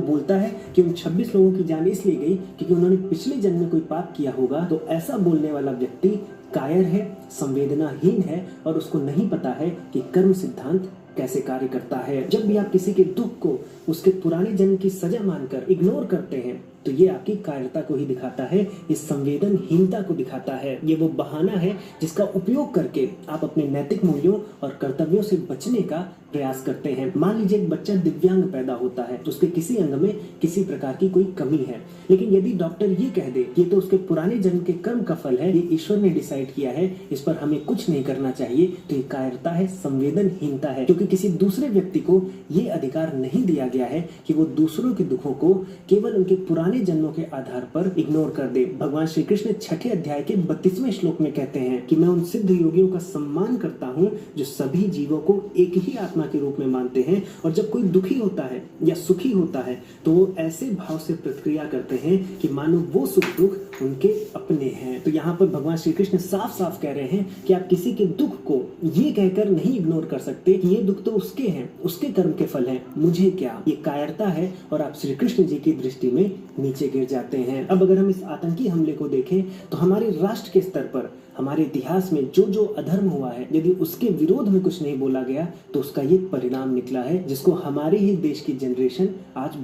बोलता है कि उन 26 लोगों की जान इसलिए गई क्योंकि उन्होंने पिछले जन्म में कोई पाप किया होगा। तो ऐसा बोलने वाला व्यक्ति कायर है, संवेदनाहीन है और उसको नहीं पता है कि कर्म सिद्धांत कैसे कार्य करता है। जब भी आप किसी के दुख को उसके पुराने जन्म की सजा मानकर इग्नोर करते हैं तो ये आपकी कायरता को ही दिखाता है, इस संवेदनहीनता को दिखाता है। ये वो बहाना है जिसका उपयोग करके आप अपने नैतिक मूल्यों और कर्तव्यों से बचने का प्रयास करते हैं। मान लीजिए एक बच्चा दिव्यांग पैदा होता है तो उसके किसी अंग में किसी प्रकार की कोई कमी है, लेकिन यदि डॉक्टर ये कह दे ये तो उसके पुराने जन्म के कर्म का फल है, ये ईश्वर ने डिसाइड किया है, इस पर हमें कुछ नहीं करना चाहिए, तो ये कायरता है, संवेदनहीनता है। क्योंकि किसी दूसरे व्यक्ति को ये अधिकार नहीं दिया गया है कि वो दूसरों के दुखों को केवल उनके पुराने जन्मों के आधार पर इग्नोर कर दे। भगवान श्री कृष्ण 6 अध्याय के 32वें श्लोक में कहते हैं कि मैं उन सिद्ध योगियों का सम्मान करता हूँ जो सभी जीवों को एक ही आत्मा के रूप में मानते हैं, और जब कोई दुखी होता है या सुखी होता है तो वो ऐसे भाव से प्रतिक्रिया करते हैं कि मानो वो सुख दुख उनके अपने हैं। तो यहाँ पर भगवान श्री कृष्ण साफ साफ कह रहे हैं कि आप किसी के दुख को ये कहकर नहीं इग्नोर कर सकते कि ये दुख तो उसके हैं, उसके कर्म के फल हैं, मुझे क्या। ये कायरता है और आप श्री कृष्ण जी की दृष्टि में नीचे गिर जाते हैं। अब अगर हम इस आतंकी हमले को देखें तो हमारे राष्ट्र के स्तर पर हमारे इतिहास में जो जो अधर्म हुआ है, यदि उसके विरोध में कुछ नहीं बोला गया तो उसका ये परिणाम निकला है जिसको हमारे ही देश की जनरेशन आज